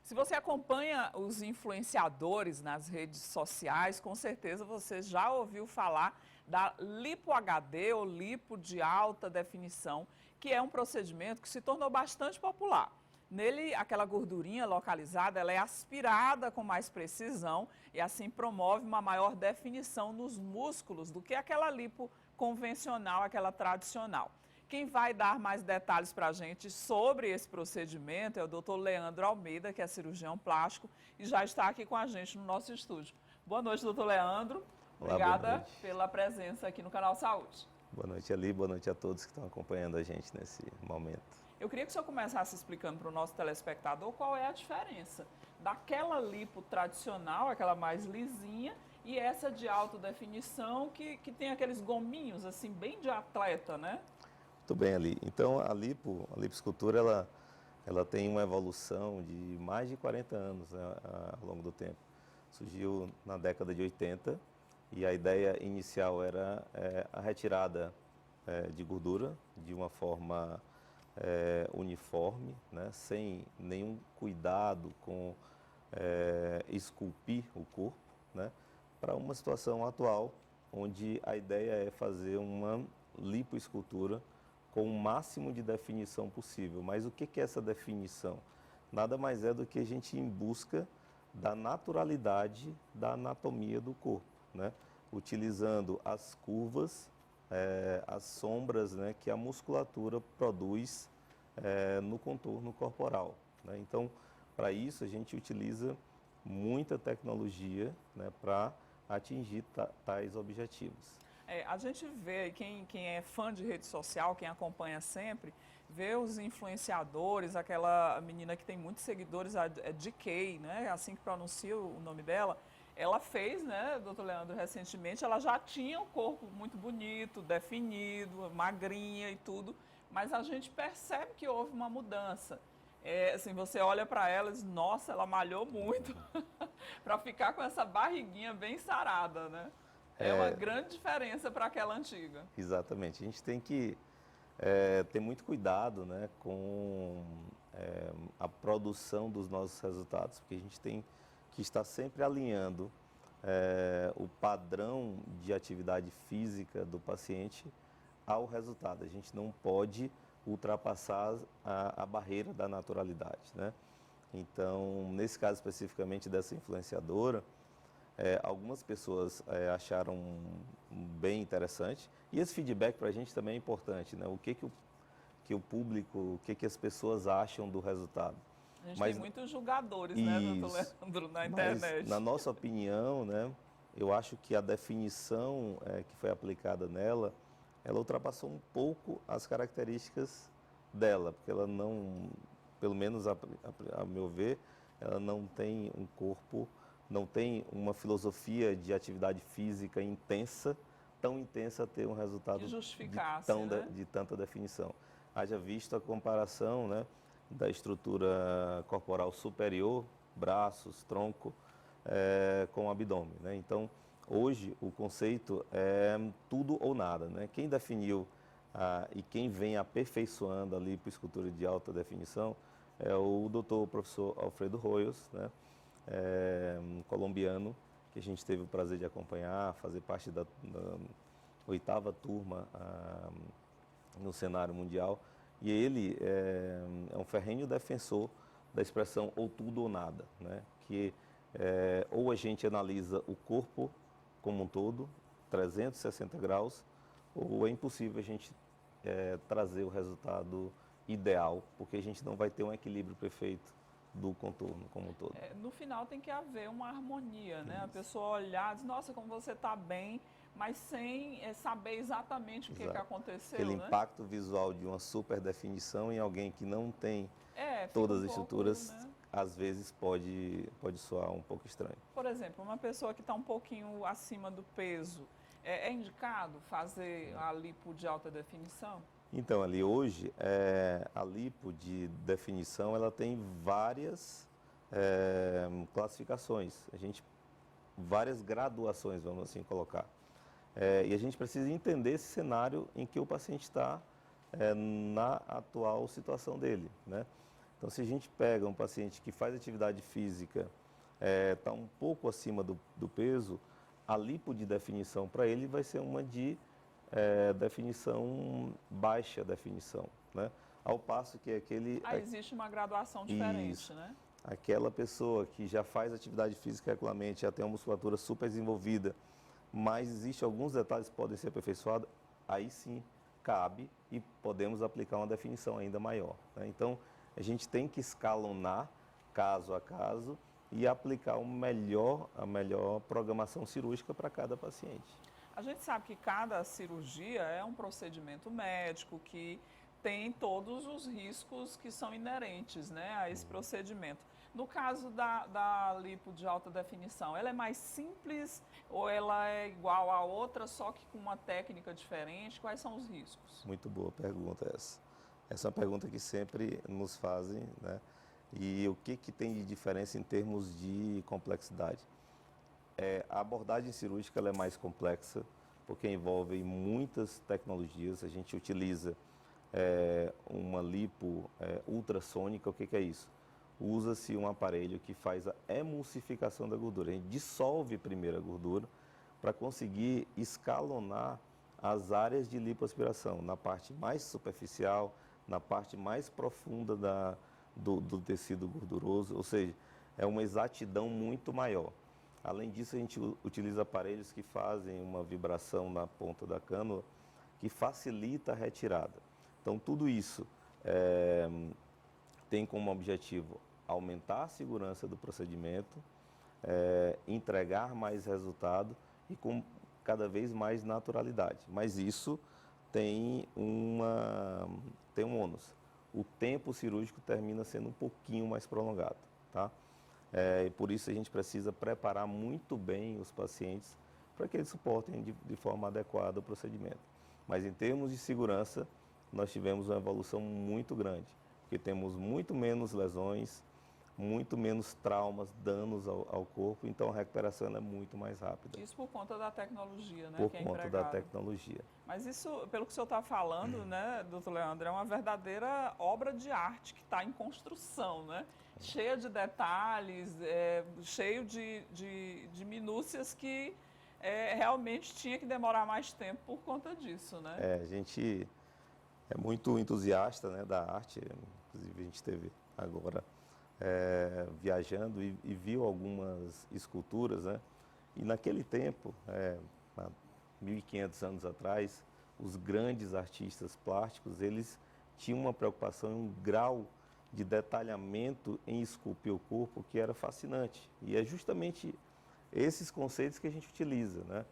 Se você acompanha os influenciadores nas redes sociais, com certeza você já ouviu falar da lipo HD ou lipo de alta definição, que é um procedimento que se tornou bastante popular. Nele, aquela gordurinha localizada, ela é aspirada com mais precisão e assim promove uma maior definição nos músculos do que aquela lipo convencional, aquela tradicional. Quem vai dar mais detalhes para a gente sobre esse procedimento é o Dr. Leandro Almeida, que é cirurgião plástico e já está aqui com a gente no nosso estúdio. Boa noite, doutor Leandro. Olá, boa Obrigada noite. pela presença aqui no Canal Saúde. Boa noite, Ali. Boa noite a todos que estão acompanhando a gente nesse momento. Eu queria que o senhor começasse explicando para o nosso telespectador qual é a diferença daquela lipo tradicional, aquela mais lisinha, e essa de alta definição que tem aqueles gominhos, assim, bem de atleta, né? Muito bem, Ali. Então, a lipoescultura, ela tem uma evolução de mais de 40 anos, né, ao longo do tempo. Surgiu na década de 80 e a ideia inicial era a retirada de gordura de uma forma uniforme, né, sem nenhum cuidado com esculpir o corpo, né, para uma situação atual, onde a ideia é fazer uma lipoescultura com o máximo de definição possível. Mas o que é essa definição? Nada mais é do que a gente ir em busca da naturalidade da anatomia do corpo, né? Utilizando as curvas, as sombras, né, que a musculatura produz no contorno corporal, né? Então, para isso, a gente utiliza muita tecnologia, né, para atingir tais objetivos. A gente vê, quem é fã de rede social, quem acompanha sempre, vê os influenciadores, aquela menina que tem muitos seguidores, a DK, né? Assim que pronuncia o nome dela. Ela fez, né, doutor Leandro, recentemente, ela já tinha um corpo muito bonito, definido, magrinha e tudo, mas a gente percebe que houve uma mudança. Assim, você olha para ela e diz, nossa, ela malhou muito para ficar com essa barriguinha bem sarada, né? É uma grande diferença para aquela antiga. Exatamente. A gente tem que ter muito cuidado, né, com a produção dos nossos resultados, porque a gente tem que estar sempre alinhando o padrão de atividade física do paciente ao resultado. A gente não pode ultrapassar a barreira da naturalidade, né? Então, nesse caso especificamente dessa influenciadora, algumas pessoas acharam bem interessante e esse feedback para a gente também é importante, né? O que o público, o que as pessoas acham do resultado. A gente tem muitos julgadores, né, doutor Leandro, na internet. Mas, na nossa opinião, né, eu acho que a definição que foi aplicada nela, ela ultrapassou um pouco as características dela, porque ela não, pelo menos a meu ver, ela não tem um corpo, não tem uma filosofia de atividade física intensa, tão intensa a ter um resultado de tanta definição. Haja visto a comparação, né, da estrutura corporal superior, braços, tronco, com o abdômen, né? Então, hoje o conceito é tudo ou nada, né? Quem definiu e quem vem aperfeiçoando a lipoescultura de alta definição é o doutor professor Alfredo Royos, né? Um colombiano que a gente teve o prazer de acompanhar, fazer parte da 8ª turma no cenário mundial. E ele é um ferrenho defensor da expressão ou tudo ou nada, né? Que ou a gente analisa o corpo como um todo, 360 graus, ou é impossível a gente trazer o resultado ideal, porque a gente não vai ter um equilíbrio perfeito do contorno como um todo. No final tem que haver uma harmonia, né? Isso. A pessoa olhar e dizer, nossa, como você está bem, mas sem saber exatamente o que aconteceu. Aquele né? impacto visual de uma super definição em alguém que não tem todas as estruturas, né? Às vezes pode soar um pouco estranho. Por exemplo, uma pessoa que está um pouquinho acima do peso, é indicado fazer a lipo de alta definição? Então, Ali, hoje, a lipo de definição, ela tem várias classificações, várias graduações, vamos assim colocar. E a gente precisa entender esse cenário em que o paciente está na atual situação dele, né? Então, se a gente pega um paciente que faz atividade física, está um pouco acima do peso, a lipo de definição para ele vai ser uma de definição, baixa definição, né? Ao passo que aquele... existe uma graduação diferente, Isso. né? Aquela pessoa que já faz atividade física regularmente, já tem uma musculatura super desenvolvida, mas existem alguns detalhes que podem ser aperfeiçoados, aí sim cabe e podemos aplicar uma definição ainda maior, né? Então, a gente tem que escalonar caso a caso e aplicar a melhor programação cirúrgica para cada paciente. A gente sabe que cada cirurgia é um procedimento médico que tem todos os riscos que são inerentes, né, a esse procedimento. No caso da lipo de alta definição, ela é mais simples ou ela é igual a outra, só que com uma técnica diferente? Quais são os riscos? Muito boa pergunta essa. Essa é uma pergunta que sempre nos fazem, né? E o que tem de diferença em termos de complexidade? A abordagem cirúrgica ela é mais complexa, porque envolve muitas tecnologias. A gente utiliza uma lipo ultrassônica. O que é isso? Usa-se um aparelho que faz a emulsificação da gordura. A gente dissolve primeiro a gordura para conseguir escalonar as áreas de lipoaspiração, na parte mais superficial, na parte mais profunda do tecido gorduroso, ou seja, é uma exatidão muito maior. Além disso, a gente utiliza aparelhos que fazem uma vibração na ponta da cânula que facilita a retirada. Então, tudo isso tem como objetivo aumentar a segurança do procedimento, entregar mais resultado e com cada vez mais naturalidade. Mas isso tem um ônus. O tempo cirúrgico termina sendo um pouquinho mais prolongado, tá? E por isso a gente precisa preparar muito bem os pacientes para que eles suportem de forma adequada o procedimento. Mas em termos de segurança, nós tivemos uma evolução muito grande, porque temos muito menos lesões, muito menos traumas, danos ao corpo, então a recuperação é muito mais rápida. Isso por conta da tecnologia, né? Por que é conta da tecnologia. Mas isso, pelo que o senhor está falando, né, doutor Leandro, é uma verdadeira obra de arte que está em construção, né? Cheia de detalhes, cheio de minúcias que realmente tinha que demorar mais tempo por conta disso, né? A gente é muito entusiasta, né, da arte, inclusive a gente esteve agora viajando e viu algumas esculturas, né? E naquele tempo, há 1.500 anos atrás, os grandes artistas plásticos, eles tinham uma preocupação, um grau de detalhamento em esculpir o corpo que era fascinante. E é justamente esses conceitos que a gente utiliza, né?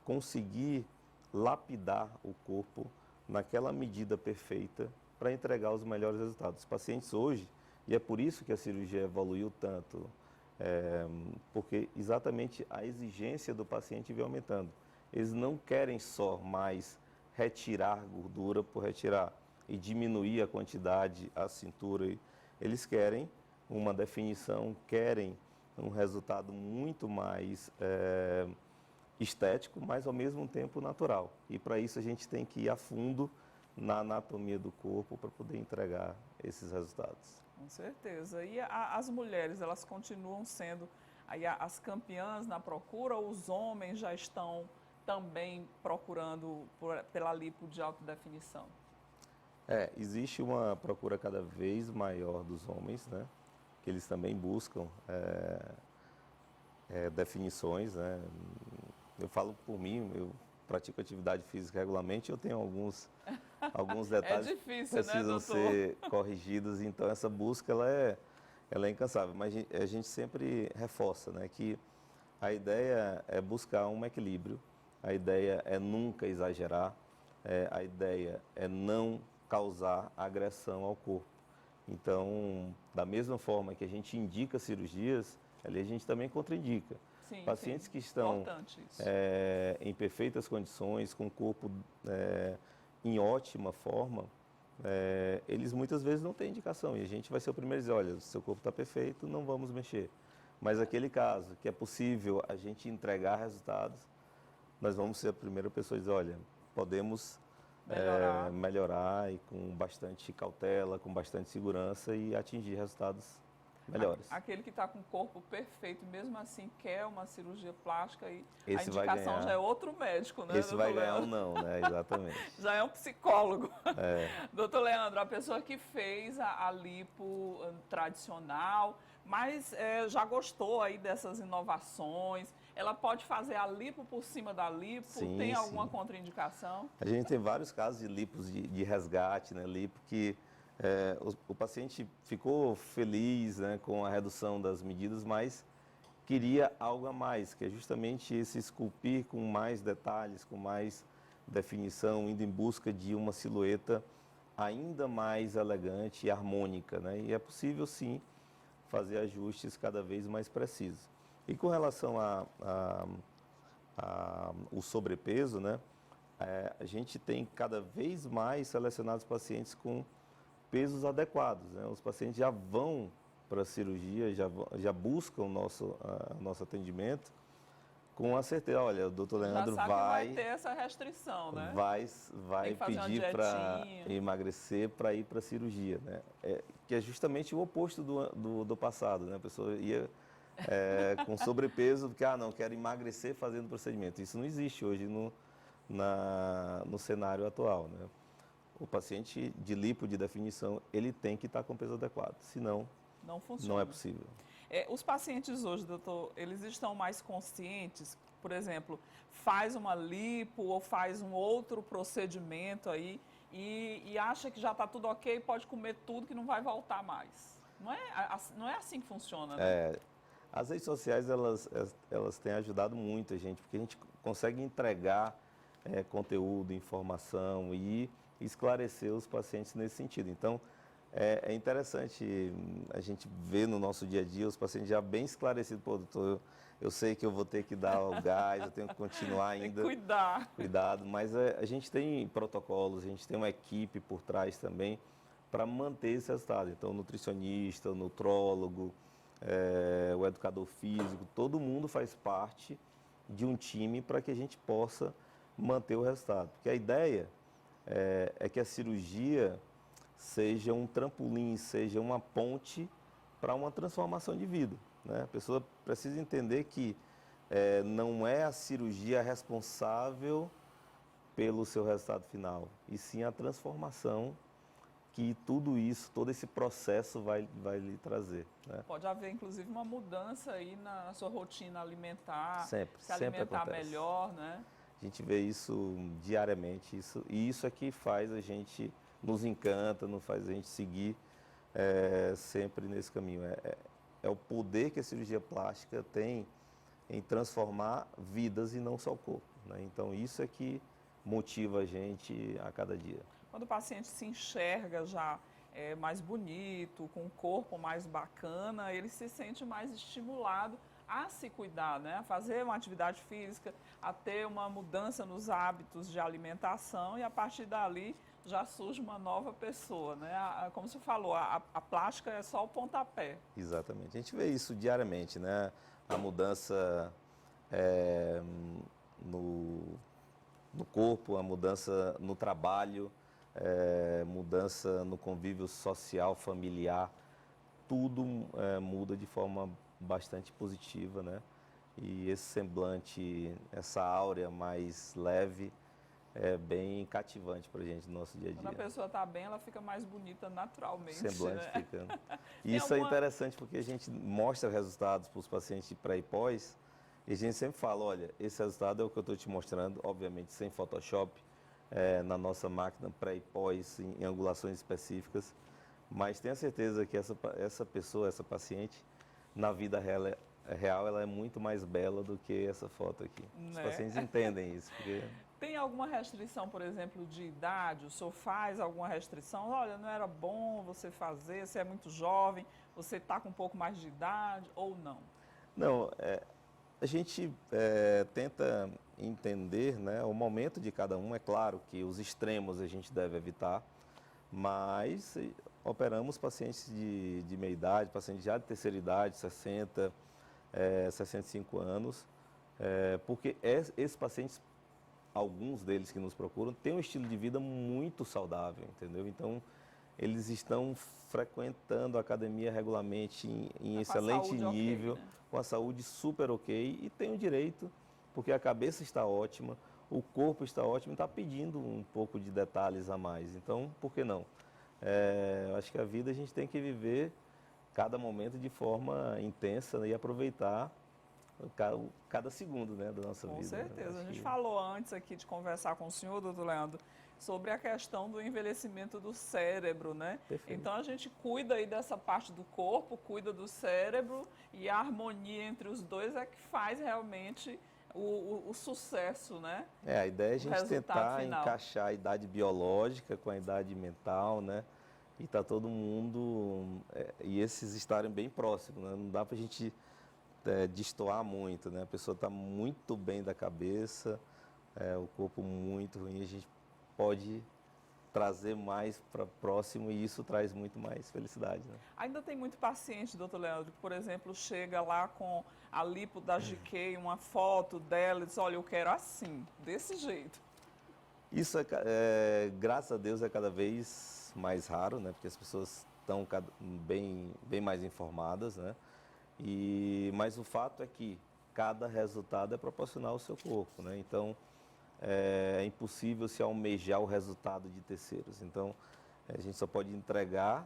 Conseguir lapidar o corpo naquela medida perfeita para entregar os melhores resultados. Os pacientes hoje, e é por isso que a cirurgia evoluiu tanto, porque exatamente a exigência do paciente vem aumentando. Eles não querem só mais retirar gordura por retirar e diminuir a quantidade, a cintura. Eles querem uma definição, querem um resultado muito mais estético, mas ao mesmo tempo natural. E para isso a gente tem que ir a fundo na anatomia do corpo para poder entregar esses resultados. Com certeza. E as mulheres, elas continuam sendo aí as campeãs na procura ou os homens já estão também procurando pela lipo de alta definição? Existe uma procura cada vez maior dos homens, né? Que eles também buscam definições, né? Eu falo por mim, eu pratico atividade física regularmente, eu tenho alguns detalhes difícil, que precisam ser corrigidos, então essa busca ela é incansável, mas a gente sempre reforça, né, que a ideia é buscar um equilíbrio, a ideia é nunca exagerar, a ideia é não causar agressão ao corpo. Então, da mesma forma que a gente indica cirurgias, ali a gente também contraindica. Sim, Pacientes sim. que estão em perfeitas condições, com o corpo em ótima forma, eles muitas vezes não têm indicação. E a gente vai ser o primeiro a dizer, olha, seu corpo está perfeito, não vamos mexer. Mas aquele caso que é possível a gente entregar resultados, nós vamos ser a primeira pessoa a dizer, olha, podemos melhorar e com bastante cautela, com bastante segurança e atingir resultados melhores. Aquele que está com o corpo perfeito, mesmo assim quer uma cirurgia plástica e a Esse vai indicação ganhar. já é outro médico, né, Esse vai doutor ganhar Leandro? não, né? Exatamente. Já é um psicólogo. É. Doutor Leandro, a pessoa que fez a lipo tradicional, mas já gostou aí dessas inovações, ela pode fazer a lipo por cima da lipo? Sim, Tem alguma sim. contraindicação? A gente tem vários casos de lipos de resgate, né? Lipo que o paciente ficou feliz, né, com a redução das medidas, mas queria algo a mais, que é justamente esse esculpir com mais detalhes, com mais definição, indo em busca de uma silhueta ainda mais elegante e harmônica, né? E é possível, sim, fazer ajustes cada vez mais precisos. E com relação o sobrepeso, né? A gente tem cada vez mais selecionado os pacientes com pesos adequados, né? Os pacientes já vão para a cirurgia, já buscam o nosso atendimento com a certeza, olha, o doutor Leandro Já sabe que vai ter essa restrição, né? vai Tem que fazer uma pedir para dietinha. emagrecer para ir para a cirurgia, né? Que é justamente o oposto do passado, né? A pessoa ia com sobrepeso, porque, não, quero emagrecer fazendo procedimento. Isso não existe hoje no cenário atual, né? O paciente de lipo, de definição, ele tem que estar com peso adequado, senão Não funciona. não é possível. Os pacientes hoje, doutor, eles estão mais conscientes, por exemplo, faz uma lipo ou faz um outro procedimento aí e acha que já está tudo ok, pode comer tudo que não vai voltar mais. Não é assim que funciona, né? As redes sociais, elas têm ajudado muito a gente, porque a gente consegue entregar conteúdo, informação e esclarecer os pacientes nesse sentido. Então, é interessante a gente ver no nosso dia a dia os pacientes já bem esclarecidos. Pô, doutor, eu sei que eu vou ter que dar o gás, eu tenho que continuar ainda. Tem que cuidar. Cuidado, mas a gente tem protocolos, a gente tem uma equipe por trás também para manter esse resultado. Então, o nutricionista, o nutrólogo, o educador físico, todo mundo faz parte de um time para que a gente possa manter o resultado. Porque a ideia é que a cirurgia seja um trampolim, seja uma ponte para uma transformação de vida, né? A pessoa precisa entender que não é a cirurgia responsável pelo seu resultado final, e sim a transformação que tudo isso, todo esse processo vai lhe trazer, né? Pode haver, inclusive, uma mudança aí na sua rotina alimentar, Sempre se alimentar acontece. melhor, né? A gente vê isso diariamente, e isso é que faz a gente, nos encanta, nos faz a gente seguir sempre nesse caminho. É o poder que a cirurgia plástica tem em transformar vidas e não só o corpo, né? Então, isso é que motiva a gente a cada dia. Quando o paciente se enxerga já mais bonito, com um corpo mais bacana, ele se sente mais estimulado a se cuidar, né? A fazer uma atividade física, a ter uma mudança nos hábitos de alimentação e a partir dali já surge uma nova pessoa, né? Como você falou, a plástica é só o pontapé. Exatamente. A gente vê isso diariamente, né? A mudança no corpo, a mudança no trabalho, mudança no convívio social, familiar, tudo muda de forma bastante positiva, né? E esse semblante, essa áurea mais leve, é bem cativante para a gente no nosso dia a dia. Quando a pessoa está bem, ela fica mais bonita naturalmente, O semblante né? ficando. E isso é interessante porque a gente mostra resultados para os pacientes de pré e pós, e a gente sempre fala, olha, esse resultado é o que eu estou te mostrando, obviamente sem Photoshop, na nossa máquina pré e pós, em angulações específicas, mas tenha certeza que essa pessoa, essa paciente, na vida real, ela é muito mais bela do que essa foto aqui. Né? Os pacientes entendem isso. Porque... Tem alguma restrição, por exemplo, de idade? O senhor faz alguma restrição? Olha, não era bom você fazer, você é muito jovem, você está com um pouco mais de idade ou não? Não, a gente tenta entender, né, o momento de cada um. É claro que os extremos a gente deve evitar, mas operamos pacientes de meia idade, pacientes já de terceira idade, 60, 65 anos, porque esses pacientes alguns deles que nos procuram têm um estilo de vida muito saudável, entendeu? Então, eles estão frequentando a academia regularmente em excelente nível, ok, né? com a saúde super ok e tem o direito, porque a cabeça está ótima, o corpo está ótimo e está pedindo um pouco de detalhes a mais. Então, por que não? Eu acho que a vida a gente tem que viver cada momento de forma intensa, né, e aproveitar cada segundo, né, da nossa vida. Com certeza. A gente Que... falou antes aqui de conversar com o senhor, doutor Leandro, sobre a questão do envelhecimento do cérebro, né? Perfeito. Então a gente cuida aí dessa parte do corpo, cuida do cérebro e a harmonia entre os dois é que faz realmente o sucesso, né? A ideia é a gente tentar final. encaixar a idade biológica com a idade mental, né? E tá todo mundo, e esses estarem bem próximos, né? Não dá pra gente destoar muito, né? A pessoa está muito bem da cabeça, o corpo muito ruim, a gente pode trazer mais para próximo e isso traz muito mais felicidade, né? Ainda tem muito paciente, doutor Leandro, que, por exemplo, chega lá com a lipo da GK, uma foto dela e diz, olha, eu quero assim, desse jeito. Isso, graças a Deus, é cada vez mais raro, né? Porque as pessoas estão bem mais informadas, né? Mas o fato é que cada resultado é proporcional ao seu corpo, né? Então, é impossível se almejar o resultado de terceiros. Então, a gente só pode entregar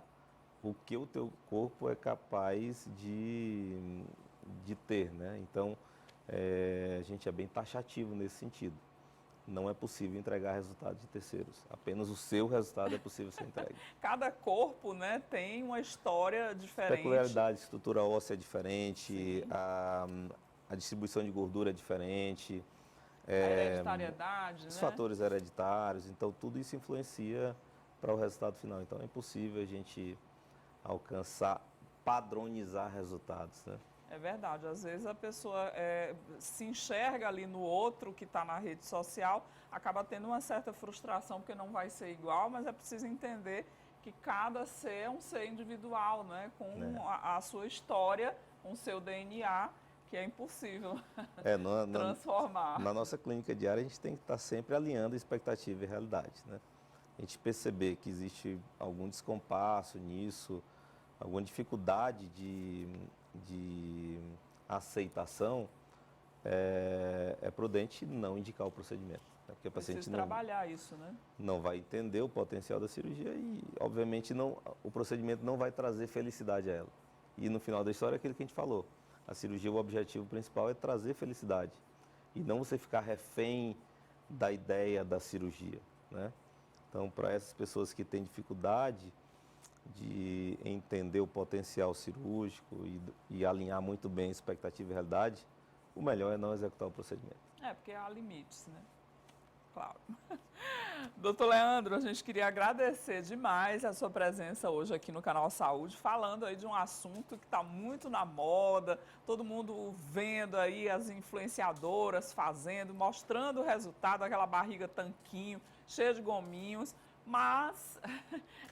o que o teu corpo é capaz de ter, né? Então, a gente é bem taxativo nesse sentido. Não é possível entregar resultados de terceiros. Apenas o seu resultado é possível ser entregue. Cada corpo, né, tem uma história diferente. Peculiaridade, estrutura óssea é diferente, a distribuição de gordura é diferente. A hereditariedade, os né? fatores hereditários, então tudo isso influencia para o resultado final. Então é impossível a gente alcançar, padronizar resultados, né? É verdade, às vezes a pessoa se enxerga ali no outro que está na rede social, acaba tendo uma certa frustração porque não vai ser igual, mas é preciso entender que cada ser é um ser individual, né? Com a sua história, com o seu DNA, que é impossível transformar. Na nossa clínica diária, a gente tem que estar sempre alinhando expectativa e realidade, né? A gente perceber que existe algum descompasso nisso, alguma dificuldade de aceitação, é prudente não indicar o procedimento, né? Porque o paciente trabalhar isso, né? Não vai entender o potencial da cirurgia e, obviamente, o procedimento não vai trazer felicidade a ela. E no final da história é aquilo que a gente falou. A cirurgia, o objetivo principal é trazer felicidade e não você ficar refém da ideia da cirurgia, né? Então, para essas pessoas que têm dificuldade de entender o potencial cirúrgico e alinhar muito bem expectativa e realidade, o melhor é não executar o procedimento. Porque há limites, né? Claro. Doutor Leandro, a gente queria agradecer demais a sua presença hoje aqui no Canal Saúde, falando aí de um assunto que está muito na moda, todo mundo vendo aí as influenciadoras fazendo, mostrando o resultado, aquela barriga tanquinho, cheia de gominhos, mas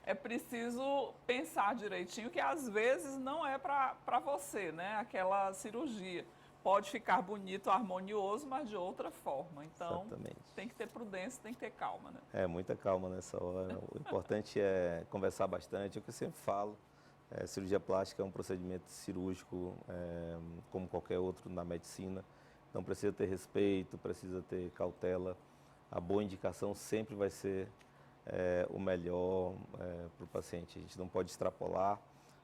é preciso pensar direitinho que às vezes não é para você, né? Aquela cirurgia. Pode ficar bonito, harmonioso, mas de outra forma. Então, exatamente, tem que ter prudência, tem que ter calma, né? Muita calma nessa hora. O importante é conversar bastante. É o que eu sempre falo. Cirurgia plástica é um procedimento cirúrgico, como qualquer outro na medicina. Então, precisa ter respeito, precisa ter cautela. A boa indicação sempre vai ser o melhor para o paciente. A gente não pode extrapolar,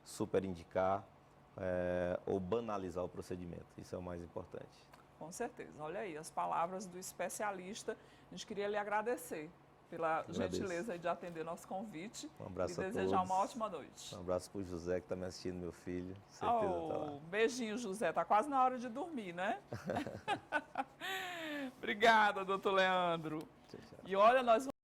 superindicar, ou banalizar o procedimento. Isso é o mais importante. Com certeza. Olha aí, as palavras do especialista. A gente queria lhe agradecer pela gentileza de atender nosso convite. Um abraço a todos. E desejar uma ótima noite. Um abraço para o José, que está me assistindo, meu filho. Certeza tá lá. Beijinho, José. Está quase na hora de dormir, né? Obrigada, doutor Leandro. Tchau, tchau. E olha, nós